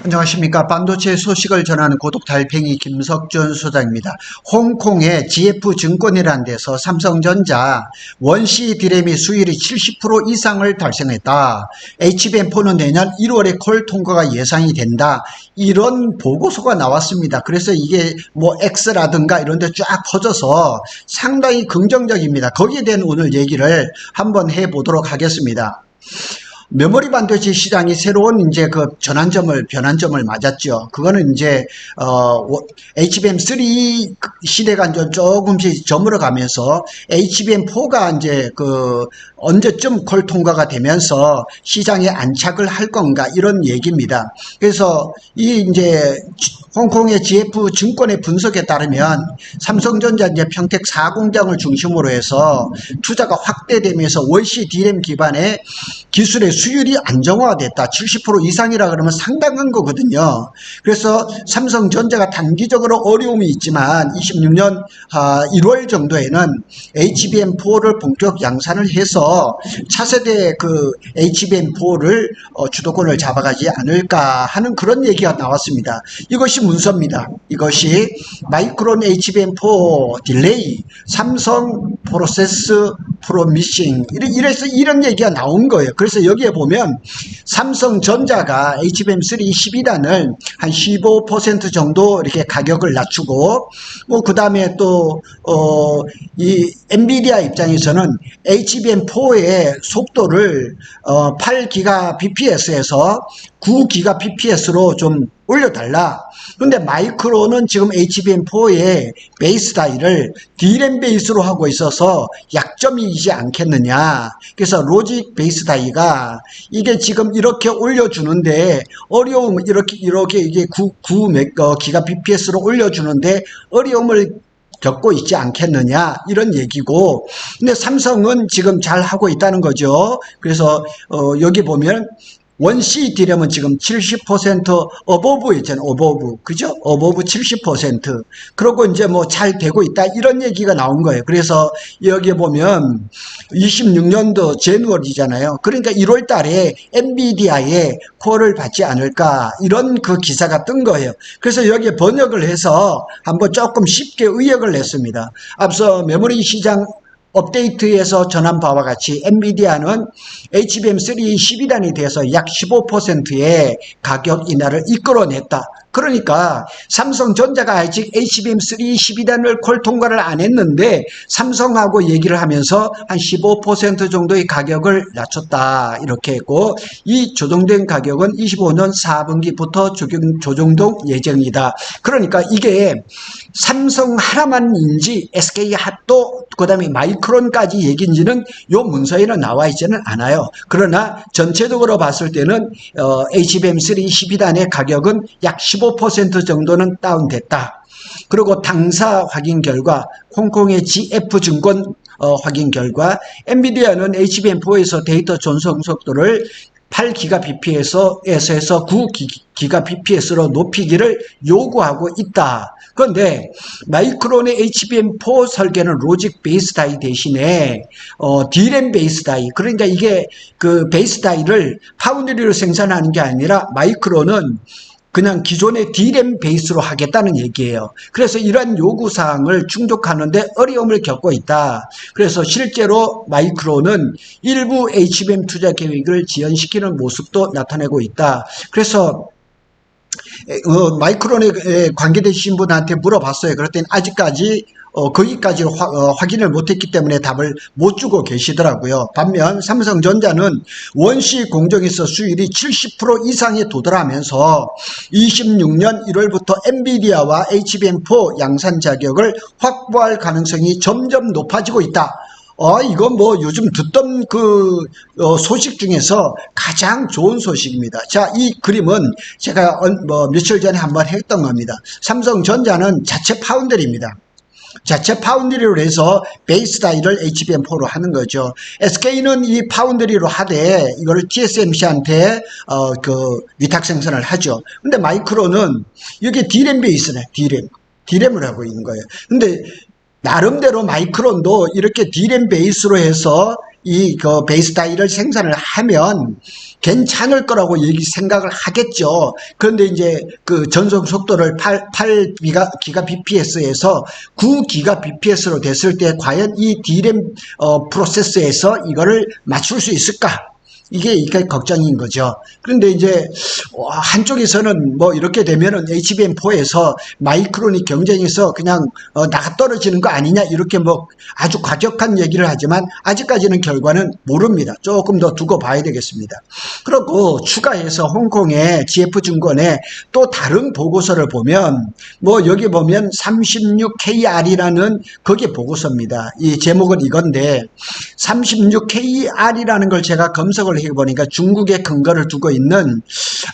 안녕하십니까. 반도체 소식을 전하는 고독 달팽이 김석준 소장입니다. 홍콩의 GF증권이라는 데서 삼성전자 원시 디램이 수율이 70% 이상을 달성했다. HBM4는 내년 1월에 콜 통과가 예상이 된다. 이런 보고서가 나왔습니다. 그래서 이게 뭐 X라든가 이런 데 쫙 퍼져서 상당히 긍정적입니다. 거기에 대한 오늘 얘기를 한번 해보도록 하겠습니다. 메모리 반도체 시장이 새로운 이제 그 변환점을 맞았죠. 그거는 이제 HBM3 시대가 이제 조금씩 저물어 가면서 HBM4가 이제 언제쯤 콜 통과가 되면서 시장에 안착을 할 건가 이런 얘기입니다. 그래서 이 이제 홍콩의 GF 증권의 분석에 따르면 삼성전자 이제 평택 4공장을 중심으로 해서 투자가 확대되면서 원시 D램 기반의 기술의 수율이 안정화됐다. 70% 이상이라 그러면 상당한 거거든요. 그래서 삼성전자가 단기적으로 어려움이 있지만 26년 1월 정도에는 HBM4를 본격 양산을 해서 차세대 HBM4를 주도권을 잡아가지 않을까 하는 그런 얘기가 나왔습니다. 이것이 문서입니다. 이것이 마이크론 HBM4 딜레이, 삼성 프로세스 프로미싱 이래서 이런 얘기가 나온 거예요. 그래서 여기에 보면 삼성전자가 HBM3 12단을 한 15% 정도 이렇게 가격을 낮추고 그 다음에 또 이 엔비디아 입장에서는 HBM4의 속도를 8GBps에서 9GBps로 좀 올려달라. 근데 마이크론은 지금 HBM4의 베이스 다이를 D램 베이스로 하고 있어서 약점이지 않겠느냐. 그래서 로직 베이스 다이가 이게 지금 이렇게 올려주는데 이렇게 이게 9GBps로 올려주는데 어려움을 겪고 있지 않겠느냐 이런 얘기고, 근데 삼성은 지금 잘 하고 있다는 거죠. 그래서 여기 보면 원시 D램은 지금 70% 어버브 있잖아요. 어버브. 그죠? 어버브 70%. 그러고 이제 뭐 잘 되고 있다. 이런 얘기가 나온 거예요. 그래서 여기에 보면 26년도 제누얼이잖아요. 그러니까 1월 달에 엔비디아에 콜을 받지 않을까. 이런 기사가 뜬 거예요. 그래서 여기에 번역을 해서 한번 조금 쉽게 의역을 냈습니다. 앞서 메모리 시장 업데이트에서 전한 바와 같이 엔비디아는 HBM3 12단이 돼서 약 15%의 가격 인하를 이끌어냈다. 그러니까 삼성전자가 아직 HBM3 12단을 콜 통과를 안 했는데 삼성하고 얘기를 하면서 한 15% 정도의 가격을 낮췄다 이렇게 했고, 이 조정된 가격은 25년 4분기부터 조정될 예정이다. 그러니까 이게 삼성 하나만인지 SK 핫도 그다음에 마이크론까지 얘기인지는 요 문서에는 나와 있지는 않아요. 그러나 전체적으로 봤을 때는 HBM3 12단의 가격은 약 15% 정도는 다운됐다. 그리고 당사 확인 결과 홍콩의 GF증권 확인 결과 엔비디아는 HBM4에서 데이터 전송 속도를 8GBps에서 9GBps로 높이기를 요구하고 있다. 그런데 마이크론의 HBM4 설계는 로직 베이스 다이 대신에 D램 베이스 다이, 그러니까 이게 베이스 다이를 파운드리로 생산하는 게 아니라 마이크론은 그냥 기존의 D램 베이스로 하겠다는 얘기예요. 그래서 이러한 요구사항을 충족하는데 어려움을 겪고 있다. 그래서 실제로 마이크론은 일부 HBM 투자 계획을 지연시키는 모습도 나타내고 있다. 그래서 마이크론에 관계되신 분한테 물어봤어요. 그랬더니 아직까지 거기까지 확인을 못했기 때문에 답을 못 주고 계시더라고요. 반면 삼성전자는 원시 공정에서 수율이 70% 이상에 도달하면서 26년 1월부터 엔비디아와 HBM4 양산 자격을 확보할 가능성이 점점 높아지고 있다. 이건 뭐 요즘 듣던 소식 중에서 가장 좋은 소식입니다. 자, 이 그림은 제가 며칠 전에 한번 했던 겁니다. 삼성전자는 자체 파운드리입니다. 자체 파운드리로 해서 베이스 다이를 HBM4로 하는 거죠. SK는 이 파운드리로 하되 이거를 TSMC한테 위탁 생산을 하죠. 근데 마이크론은 이게 D램 베이스네. D램을 하고 있는 거예요. 근데 나름대로 마이크론도 이렇게 D램 베이스로 해서 이 베이스 다이를 생산을 하면 괜찮을 거라고 생각을 하겠죠. 그런데 이제 그 전송 속도를 8기가 bps에서 9기가 bps로 됐을 때 과연 이 D램 프로세스에서 이거를 맞출 수 있을까? 이게 걱정인 거죠. 그런데 이제 한쪽에서는 뭐 이렇게 되면은 HBM4에서 마이크론이 경쟁해서 그냥 나가 떨어지는 거 아니냐 이렇게 뭐 아주 과격한 얘기를 하지만 아직까지는 결과는 모릅니다. 조금 더 두고 봐야 되겠습니다. 그리고 추가해서 홍콩의 GF증권의 또 다른 보고서를 보면 뭐 여기 보면 36KR이라는 그게 보고서입니다. 이 제목은 이건데 36KR이라는 걸 제가 검색을 해보니까 중국에 근거를 두고 있는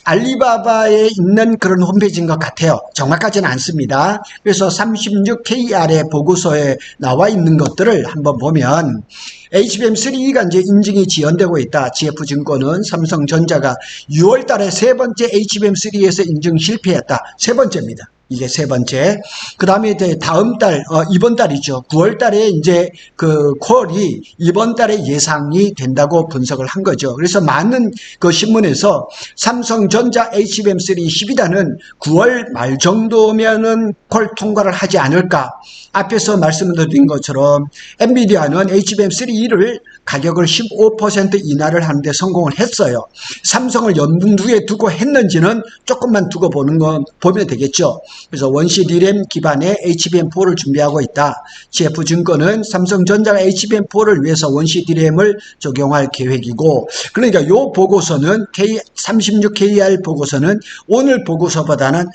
알리바바에 있는 그런 홈페이지인 것 같아요. 정확하지는 않습니다. 그래서 36KR의 보고서에 나와 있는 것들을 한번 보면 HBM3E가 이제 인증이 지연되고 있다. GF증권은 삼성전자가 6월 달에 세 번째 HBM3E에서 인증 실패했다. 세 번째입니다. 이게 세 번째. 그 다음에 이제 다음 달, 이번 달이죠. 9월 달에 이제 그 콜이 이번 달에 예상이 된다고 분석을 한 거죠. 그래서 많은 그 신문에서 삼성전자 HBM3 12단은 9월 말 정도면은 콜 통과를 하지 않을까. 앞에서 말씀드린 것처럼 엔비디아는 HBM3E를 가격을 15% 인하를 하는데 성공을 했어요. 삼성을 연두에 두고 했는지는 조금만 두고 보는 건 보면 되겠죠. 그래서 원시 D램 기반의 HBM4를 준비하고 있다. GF증권은 삼성전자가 HBM4를 위해서 원시 D램을 적용할 계획이고, 그러니까 이 보고서는 36KR 보고서는 오늘 보고서보다는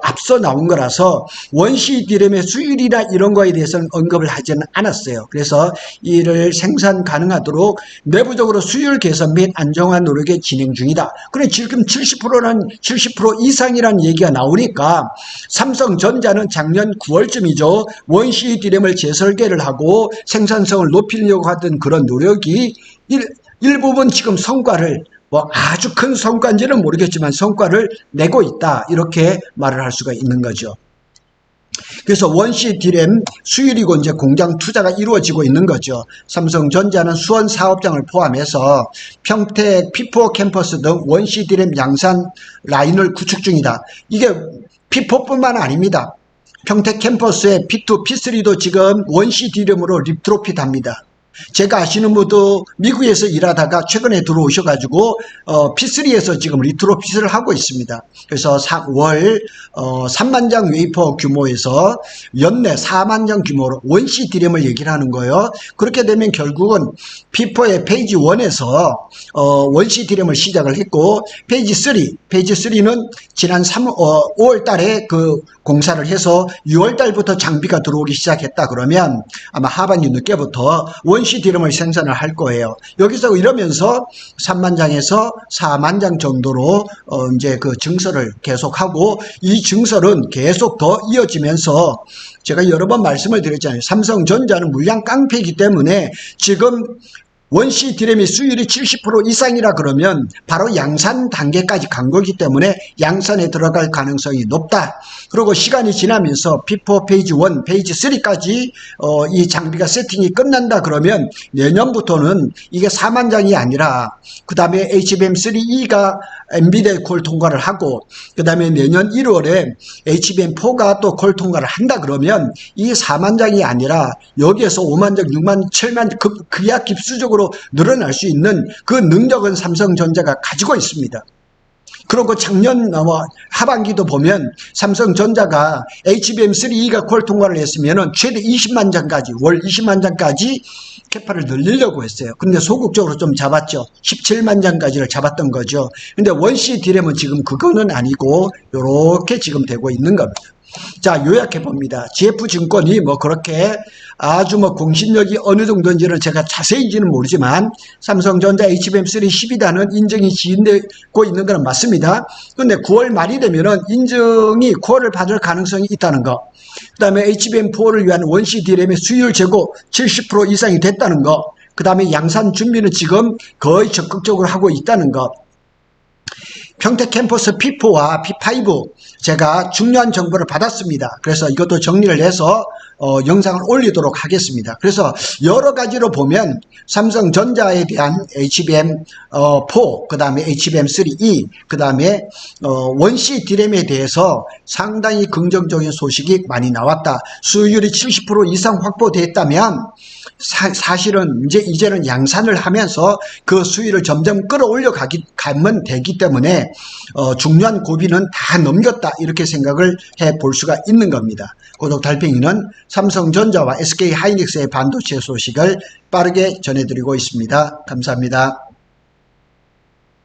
앞서 나온 거라서 원시 D램의 수율이나 이런 거에 대해서는 언급을 하지는 않았어요. 그래서 이를 생산 가능하도록 내부적으로 수율 개선 및 안정화 노력이 진행 중이다. 그래 지금 70% 이상이라는 얘기가 나오니까 삼성전자는 작년 9월쯤이죠. 원시 D램을 재설계를 하고 생산성을 높이려고 하던 그런 노력이 일부분 지금 성과를 뭐 아주 큰 성과인지는 모르겠지만 성과를 내고 있다. 이렇게 말을 할 수가 있는 거죠. 그래서 원시 D램 수율이고 이제 공장 투자가 이루어지고 있는 거죠. 삼성전자는 수원 사업장을 포함해서 평택 P4 캠퍼스 등 원시 D램 양산 라인을 구축 중이다. 이게 P4뿐만 아닙니다. 평택 캠퍼스의 P2, P3도 지금 원시 D램으로 리트로핏합니다. 제가 아시는 분도 미국에서 일하다가 최근에 들어오셔가지고 P3에서 지금 리트로핏을 하고 있습니다. 그래서 월 3만 장 웨이퍼 규모에서 연내 4만 장 규모로 원시 D램을 얘기를 하는 거예요. 그렇게 되면 결국은 P4의 페이지 1에서 원시 D램을 시작을 했고 페이지 3는 지난 5월 달에 그 공사를 해서 6월 달부터 장비가 들어오기 시작했다 그러면 아마 하반기 늦게부터 원시 D램을 생산을 할 거예요. 여기서 이러면서 3만 장에서 4만 장 정도로 이제 그 증설을 계속하고 이 증설은 계속 더 이어지면서 제가 여러 번 말씀을 드렸잖아요. 삼성전자는 물량 깡패이기 때문에 지금 원시 D램의 수율이 70% 이상이라 그러면 바로 양산 단계까지 간 거기 때문에 양산에 들어갈 가능성이 높다. 그리고 시간이 지나면서 P4 페이지 1, 페이지 3까지 이 장비가 세팅이 끝난다 그러면 내년부터는 이게 4만 장이 아니라 그 다음에 HBM3E가 엔비디아 콜 통과를 하고 그 다음에 내년 1월에 HBM4가 또 콜 통과를 한다 그러면 이 4만 장이 아니라 여기에서 5만 장, 6만, 7만 그야 깁수적으로 늘어날 수 있는 그 능력은 삼성전자가 가지고 있습니다. 그리고 작년 하반기도 보면 삼성전자가 HBM3E가 콜 통과를 했으면 최대 20만 장까지 월 20만 장까지 캐파를 늘리려고 했어요. 근데 소극적으로 좀 잡았죠. 17만 장까지를 잡았던 거죠. 근데 원시 D램은 지금 그거는 아니고 이렇게 지금 되고 있는 겁니다. 자, 요약해 봅니다. GF증권이 뭐 그렇게 아주 뭐 공신력이 어느 정도인지는 제가 자세히인지는 모르지만 삼성전자 HBM3 12단은 인증이 지연되고 있는 건 맞습니다. 그런데 9월 말이 되면은 인증이 9월을 받을 가능성이 있다는 거. 그 다음에 HBM4를 위한 원시 D램의 수율 재고 70% 이상이 됐다는 거. 그 다음에 양산 준비는 지금 거의 적극적으로 하고 있다는 것. 평택 캠퍼스 P4와 P5 제가 중요한 정보를 받았습니다. 그래서 이것도 정리를 해서 영상을 올리도록 하겠습니다. 그래서 여러 가지로 보면 삼성전자에 대한 HBM4, 그 다음에 HBM3E, 그 다음에 원C D램에 대해서 상당히 긍정적인 소식이 많이 나왔다. 수율이 70% 이상 확보됐다면 사실은 이제는 양산을 하면서 그 수위를 점점 끌어올려 가면 되기 때문에 중요한 고비는 다 넘겼다, 이렇게 생각을 해 볼 수가 있는 겁니다. 고독 달팽이는 삼성전자와 SK 하이닉스의 반도체 소식을 빠르게 전해드리고 있습니다. 감사합니다.